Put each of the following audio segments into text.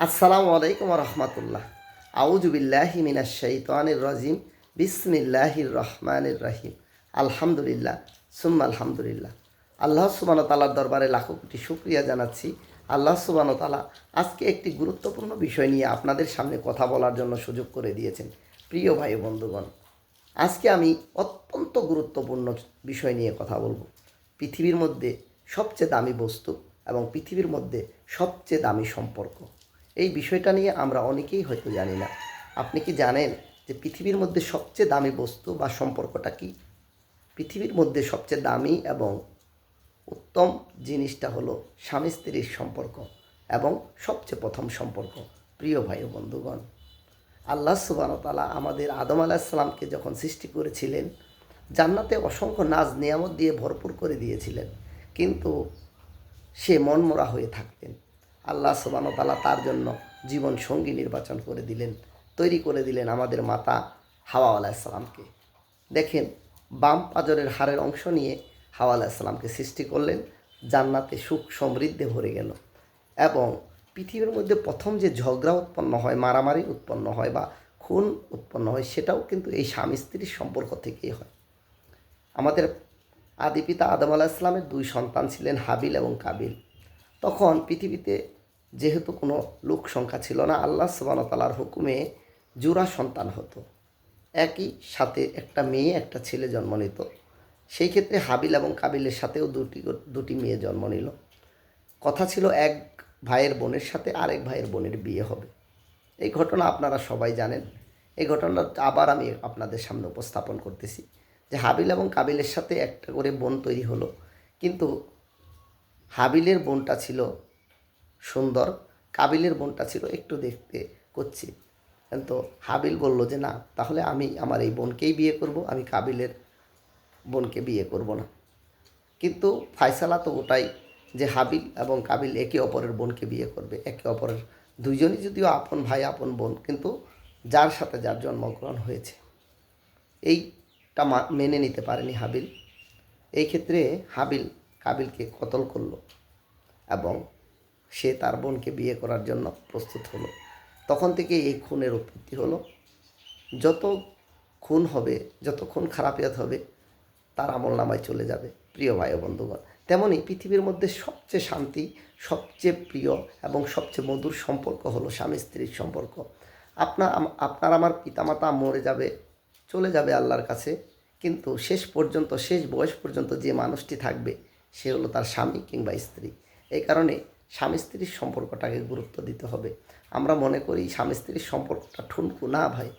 আসসালামু আলাইকুম রহমতুল্লাহ। আউযু বিল্লাহি মিনাশ শাইতানির রাজিম। বিসমিল্লাহির রহমানির রহিম। আলহামদুলিল্লাহ সুম্মা আলহামদুলিল্লাহ। আল্লাহ সুবহানাহু ওয়া তাআলার দরবারে লাখো কোটি শুকরিয়া জানাচ্ছি। আল্লাহ সুবহানাহু ওয়া তাআলা আজকে একটি গুরুত্বপূর্ণ বিষয় নিয়ে আপনাদের সামনে কথা বলার জন্য সুযোগ করে দিয়েছেন। প্রিয় ভাই ও বন্ধুগণ, আজকে আমি অত্যন্ত গুরুত্বপূর্ণ বিষয় নিয়ে কথা বলবো। পৃথিবীর মধ্যে সবচেয়ে দামি বস্তু এবং পৃথিবীর মধ্যে সবচেয়ে দামি সম্পর্ক। এই বিষয়টা নিয়ে আমরা অনেকেই হয়তো জানি না। আপনি কি জানেন যে পৃথিবীর মধ্যে সবচেয়ে দামি বস্তু বা সম্পর্কটা কী? পৃথিবীর মধ্যে সবচেয়ে দামি এবং উত্তম জিনিসটা হলো স্বামী স্ত্রীর সম্পর্ক এবং সবচেয়ে প্রথম সম্পর্ক। প্রিয় ভাই ও বন্ধুগণ, আল্লাহ সুবহানাহু ওয়া তাআলা আমাদের আদম আলাইহিস সালামকে যখন সৃষ্টি করেছিলেন, জান্নাতে অসংখ্য নাজ নিয়ামত দিয়ে ভরপুর করে দিয়েছিলেন, কিন্তু সে মনমরা হয়ে থাকতেন। আল্লাহ সুবহানাহু ওয়া তাআলা তার জন্য জীবন সঙ্গী নির্বাচন করে দিলেন, তৈরি করে দিলেন আমাদের মাতা হাওয়া আলাইহিস সালামকে। দেখেন, বাম পাজরের হাড়ের অংশ নিয়ে হাওয়া আলাইহিস সালামকে সৃষ্টি করলেন। জান্নাতে সুখ সমৃদ্ধি ভরে গেল এবং পৃথিবীর মধ্যে প্রথম যে ঝগড়া উৎপন্ন হয়, মারামারি উৎপন্ন হয় বা খুন উৎপন্ন হয়, সেটাও কিন্তু এই স্বামী স্ত্রীর সম্পর্ক থেকেই হয়। আমাদের আদি পিতা আদম আলাইহিস সালামের দুই সন্তান ছিলেন, হাবিল এবং কাবিল। তখন পৃথিবীতে যেহেতু কোনো লোক সংখ্যা ছিল না, আল্লাহ সুবহানাহু ওয়া তাআলার হুকুমে জোড়া সন্তান হতো। একই সাথে একটা মেয়ে একটা ছেলে জন্ম নিত। সেই ক্ষেত্রে হাবিল এবং কাবিলের সাথেও দুটি মেয়ে জন্ম নিল। কথা ছিল এক ভাইয়ের বোনের সাথে আরেক ভাইয়ের বোনের বিয়ে হবে। এই ঘটনা আপনারা সবাই জানেন। এই ঘটনাটা আবার আমি আপনাদের সামনে উপস্থাপন করতেছি যে হাবিল এবং কাবিলের সাথে একটা করে বোন তৈরি হলো, কিন্তু হাবিলের বোনটা ছিল সুন্দর, কাবিলের বোনটা ছিল একটু দেখতে কুৎসিত। কিন্তু হাবিল বলল যে না, তাহলে আমি আমার এই বোনকেই বিয়ে করব, আমি কাবিলের বোনকে বিয়ে করব না। কিন্তু ফায়সালা তো ওটাই যে হাবিল এবং কাবিল একে অপরের বোনকে বিয়ে করবে। একে অপরের দুইজনই যদিও আপন ভাই আপন বোন, কিন্তু যার সাথে যার জন্মগ্রহণ হয়েছে এইটা মেনে নিতে পারেনি হাবিল। এই ক্ষেত্রে হাবিল কাবিলকে কতল করলো এবং সে তার বোনকে বিয়ে করার জন্য প্রস্তুত হলো। তখন থেকে এই খুনের উৎপত্তি হলো। যত খুন হবে, যত খুন খারাপিয়াত হবে, তার আমলনামায় চলে যাবে। প্রিয় ভাই ও বন্ধুগণ, তেমনই পৃথিবীর মধ্যে সবচেয়ে শান্তি, সবচেয়ে প্রিয় এবং সবচেয়ে মধুর সম্পর্ক হলো স্বামী স্ত্রীর সম্পর্ক। আপনার আমার পিতামাতা মরে যাবে, চলে যাবে আল্লাহর কাছে, কিন্তু শেষ পর্যন্ত, শেষ বয়স পর্যন্ত যে মানুষটি থাকবে সে হলো তার স্বামী কিংবা স্ত্রী। এই কারণে স্বামী স্ত্রীর সম্পর্কটাকে গুরুত্ব দিতে হবে। আমরা মনে করি স্বামী স্ত্রীর সম্পর্কটা ঠুনকু। না ভাই,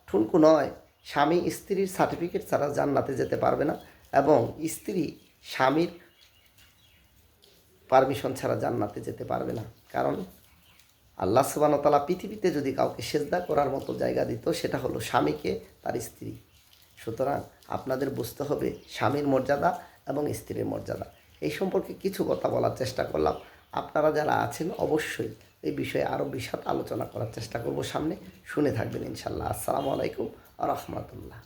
ঠুনকু নয়। স্বামী স্ত্রীর সার্টিফিকেট ছাড়া জান্নাতে যেতে পারবে না এবং স্ত্রী স্বামীর পারমিশন ছাড়া জান্নাতে যেতে পারবে না। কারণ আল্লাহ সুবহানাহু ওয়া তাআলা পৃথিবীতে যদি কাউকে সেজদা করার মতো জায়গা দিত, সেটা হলো স্বামীকে, তার স্ত্রী। সুতরাং আপনাদের বুঝতে হবে স্বামীর মর্যাদা এবং স্ত্রীর মর্যাদা। এই সম্পর্কে কিছু কথা বলার চেষ্টা করলাম। আপনারা যারা আছেন অবশ্যই এই বিষয়ে আরও বিশদ আলোচনা করার চেষ্টা করব সামনে। শুনে থাকবেন ইনশাল্লাহ। আসসালামু আলাইকুম ওয়া রাহমাতুল্লাহ।